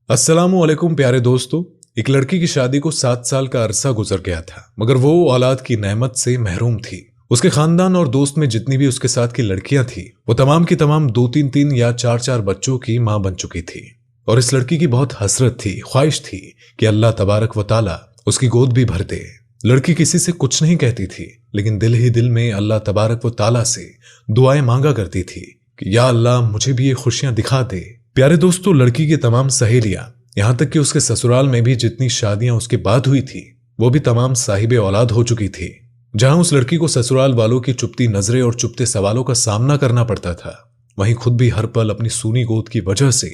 अस्सलामुअलैकुम प्यारे दोस्तों। एक लड़की की शादी को 7 साल का अरसा गुजर गया था, मगर वो औलाद की नेमत से महरूम थी। उसके खानदान और दोस्त में जितनी भी उसके साथ की लड़कियां थी, वो तमाम की तमाम 2-3 या 4-4 बच्चों की मां बन चुकी थी। और इस लड़की की बहुत हसरत थी, ख्वाहिश थी कि अल्लाह तबारक व ताला उसकी गोद भी भर दे। लड़की किसी से कुछ नहीं कहती थी, लेकिन दिल ही दिल में अल्लाह तबारक व ताला से दुआएं मांगा करती थी कि या अल्लाह मुझे भी ये खुशियां दिखा दे। प्यारे दोस्तों, लड़की की तमाम सहेलियां, यहां तक कि उसके ससुराल में भी जितनी शादियां उसके बाद हुई थी, वो भी तमाम साहिबे औलाद हो चुकी थी। जहां उस लड़की को ससुराल वालों की चुपती नजरें और चुपते सवालों का सामना करना पड़ता था, वहीं खुद भी हर पल अपनी सूनी गोद की वजह से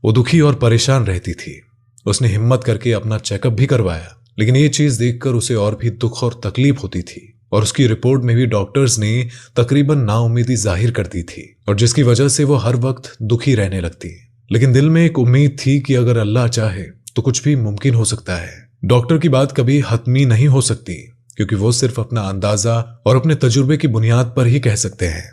वो दुखी और परेशान रहती थी। उसने हिम्मत करके अपना चेकअप भी करवाया, लेकिन ये चीज देखकर उसे और भी दुख और तकलीफ होती थी। और उसकी रिपोर्ट में भी डॉक्टर्स ने तकरीबन नाउम्मीदी जाहिर कर दी थी, और जिसकी वजह से वो हर वक्त दुखी रहने लगती। लेकिन दिल में एक उम्मीद थी कि अगर अल्लाह चाहे तो कुछ भी मुमकिन हो सकता है। डॉक्टर की बात कभी हतमी नहीं हो सकती, क्योंकि वो सिर्फ अपना अंदाजा और अपने तजुर्बे की बुनियाद पर ही कह सकते हैं।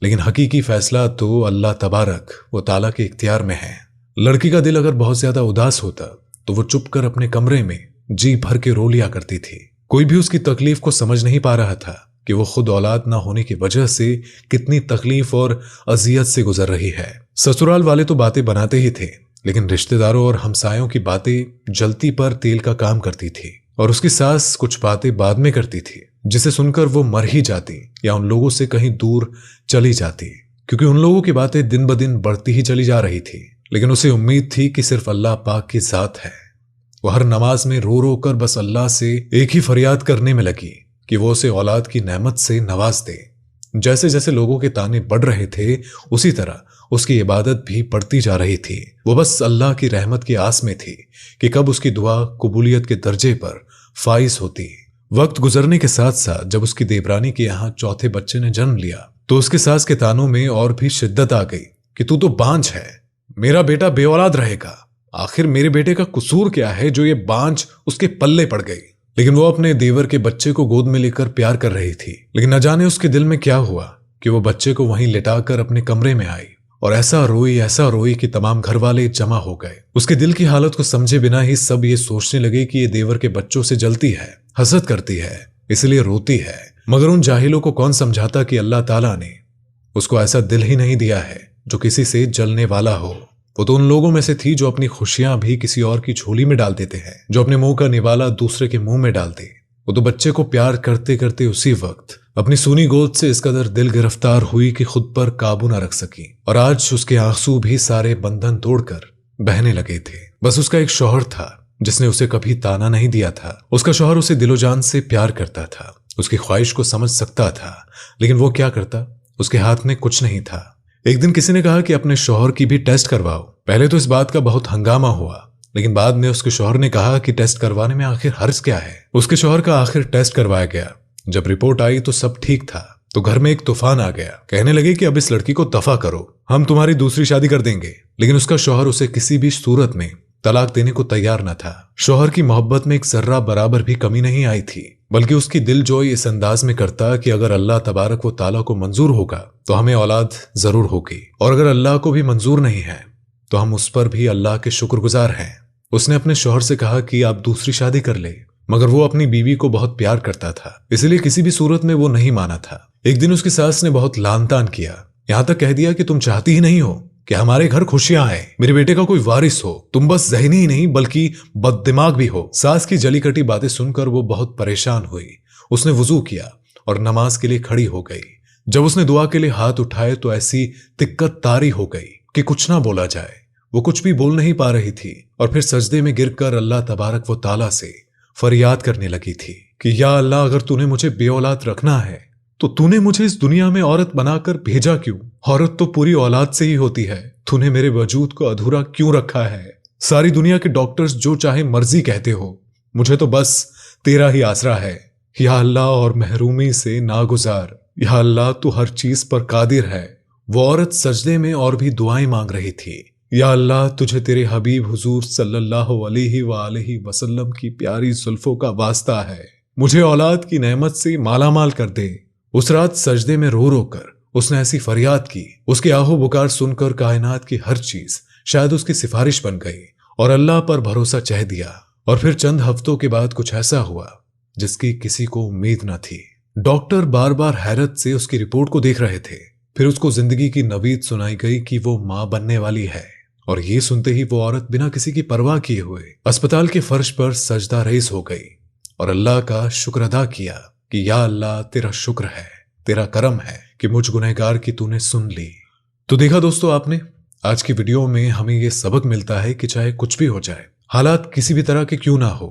लेकिन हकीकी फैसला तो अल्लाह तबारक वो ताला के इख्तियार में है। लड़की का दिल अगर बहुत ज्यादा उदास होता तो वो चुप कर अपने कमरे में जी भर के रो लिया करती थी। कोई भी उसकी तकलीफ को समझ नहीं पा रहा था कि वो खुद औलाद ना होने की वजह से कितनी तकलीफ और अजियत से गुजर रही है। ससुराल वाले तो बातें बनाते ही थे, लेकिन रिश्तेदारों और हमसायों की बातें जलती पर तेल का काम करती थी। और उसकी सास कुछ बातें बाद में करती थी, जिसे सुनकर वो मर ही जाती या उन लोगों से कहीं दूर चली जाती, क्योंकि उन लोगों की बातें दिन ब दिन बढ़ती ही चली जा रही थी। लेकिन उसे उम्मीद थी कि सिर्फ अल्लाह पाक की जात है। वो हर नमाज में रो रो कर बस अल्लाह से एक ही फरियाद करने में लगी कि वो उसे औलाद की नेमत से नवाज दे। जैसे जैसे लोगों के ताने बढ़ रहे थे, उसी तरह उसकी इबादत भी बढ़ती जा रही थी। वो बस अल्लाह की रहमत की आस में थी कि कब उसकी दुआ कबूलियत के दर्जे पर फाइज होती। वक्त गुजरने के साथ साथ जब उसकी देवरानी के यहाँ चौथे बच्चे ने जन्म लिया, तो उसके सास के तानों में और भी शिद्दत आ गई कि तू तो बांझ है, मेरा बेटा बेऔलाद रहेगा। आखिर मेरे बेटे का कसूर क्या है जो ये बांझ उसके पल्ले पड़ गई। लेकिन वो अपने देवर के बच्चे को गोद में लेकर प्यार कर रही थी। लेकिन न जाने उसके दिल में क्या हुआ कि वो बच्चे को वहीं लिटाकर अपने कमरे में आई और ऐसा रोई कि तमाम घर वाले जमा हो गए। उसके दिल की हालत को समझे बिना ही सब ये सोचने लगे कि ये देवर के बच्चों से जलती है, हसद करती है, इसलिए रोती है। मगर उन जाहिलों को कौन समझाता कि अल्लाह ताला ने उसको ऐसा दिल ही नहीं दिया है जो किसी से जलने वाला हो। वो तो उन लोगों में से थी जो अपनी खुशियां भी किसी और की झोली में डाल देते हैं, जो अपने मुंह का निवाला दूसरे के मुंह में डालते। वो तो बच्चे को प्यार करते करते उसी वक्त अपनी सूनी गोद से इस कदर दिल गिरफ्तार हुई कि खुद पर काबू न रख सकी, और आज उसके आंसू भी सारे बंधन तोड़कर बहने लगे थे। बस उसका एक शौहर था जिसने उसे कभी ताना नहीं दिया था। उसका शौहर उसे दिलोजान से प्यार करता था, उसकी ख्वाहिश को समझ सकता था, लेकिन वो क्या करता, उसके हाथ में कुछ नहीं था। एक दिन किसी ने कहा कि अपने शौहर की भी टेस्ट करवाओ। पहले तो इस बात का बहुत हंगामा हुआ, लेकिन बाद में उसके शौहर ने कहा कि टेस्ट करवाने में आखिर हर्ज क्या है। उसके शौहर का आखिर टेस्ट करवाया गया। जब रिपोर्ट आई तो सब ठीक था, तो घर में एक तूफान आ गया। कहने लगे कि अब इस लड़की को दफा करो, हम तुम्हारी दूसरी शादी कर देंगे। लेकिन उसका शौहर उसे किसी भी सूरत में तलाक देने को तैयार न था। शौहर की मोहब्बत में एक जर्रा बराबर भी कमी नहीं आई थी, बल्कि उसकी दिलजोई इस अंदाज में करता कि अगर अल्लाह तबारक व ताला को मंजूर होगा तो हमें औलाद जरूर होगी, और अगर अल्लाह को भी मंजूर नहीं है तो हम उस पर भी अल्लाह के शुक्रगुजार हैं। उसने अपने शौहर से कहा कि आप दूसरी शादी कर ले, मगर वो अपनी बीवी को बहुत प्यार करता था, इसलिए किसी भी सूरत में वो नहीं माना था। एक दिन उसकी सास ने बहुत लान तान किया, यहां तक कह दिया कि तुम चाहती ही नहीं हो कि हमारे घर खुशियां आए, मेरे बेटे का कोई वारिस हो, तुम बस ज़हनी ही नहीं बल्कि बददिमाग भी हो। सास की जली कटी बातें सुनकर वो बहुत परेशान हुई। उसने वुजू किया और नमाज के लिए खड़ी हो गई। जब उसने दुआ के लिए हाथ उठाए तो ऐसी तिक्कत तारी हो गई कि कुछ ना बोला जाए। वो कुछ भी बोल नहीं पा रही थी, और फिर सजदे में गिरकर अल्लाह तबारक व ताला से फरियाद करने लगी थी कि या अल्लाह, अगर तूने मुझे बेऔलाद रखना है तो तूने मुझे इस दुनिया में औरत बनाकर भेजा क्यों? औरत तो पूरी औलाद से ही होती है। तूने मेरे वजूद को अधूरा क्यों रखा है? सारी दुनिया के डॉक्टर्स जो चाहे मर्जी कहते हो, मुझे तो बस तेरा ही आसरा है। या अल्लाह, और महरूमी से नागुजार, या अल्लाह तू हर चीज पर कादिर है। वो औरत सजदे में और भी दुआएं मांग रही थी। या अल्लाह, तुझे तेरे हबीब हुजूर सल्लल्लाहु अलैहि वसल्लम की प्यारी जुल्फों का वास्ता है, मुझे औलाद की नेमत से मालामाल कर दे। उस रात सजदे में रो रो कर उसने ऐसी फरियाद की, उसकी आहो बुकार सुनकर कायनात की हर चीज शायद उसकी सिफारिश बन गई और अल्लाह पर भरोसा चाह दिया। और फिर चंद हफ्तों के बाद कुछ ऐसा हुआ जिसकी किसी को उम्मीद न थी। डॉक्टर बार बार हैरत से उसकी रिपोर्ट को देख रहे थे। फिर उसको जिंदगी की नवीद सुनाई गई कि वो मां बनने वाली है। और ये सुनते ही वो औरत बिना किसी की परवाह किए हुए अस्पताल के फर्श पर सजदा रेज़ हो गई और अल्लाह का शुक्र अदा किया कि या अल्लाह, तेरा शुक्र है, तेरा करम है कि मुझ गुनहगार की तूने सुन ली। तो देखा दोस्तों आपने, आज की वीडियो में हमें यह सबक मिलता है कि चाहे कुछ भी हो जाए, हालात किसी भी तरह के क्यों ना हो,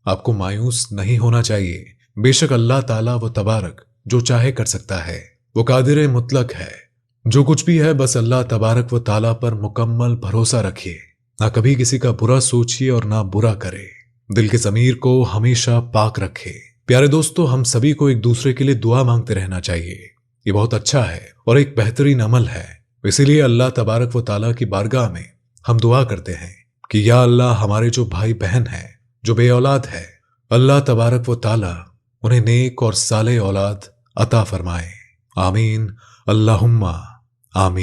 आपको मायूस नहीं होना चाहिए। बेशक अल्लाह ताला वो तबारक जो चाहे कर सकता है, वो कादिर मुतलक है। जो कुछ भी है बस अल्लाह तबारक व ताला पर मुकम्मल भरोसा रखिए। ना कभी किसी का बुरा सोचिए और ना बुरा करे। दिल के ज़मीर को हमेशा पाक रखे। प्यारे दोस्तों, हम सभी को एक दूसरे के लिए दुआ मांगते रहना चाहिए। ये बहुत अच्छा है और एक बेहतरीन अमल है। इसीलिए अल्लाह तबारक व ताला की बारगाह में हम दुआ करते हैं कि या अल्लाह, हमारे जो भाई बहन हैं, जो बे औलाद है, अल्लाह तबारक व ताला उन्हें नेक और साले औलाद अता फरमाए। आमीन, अल्लाहुम्मा आमीन।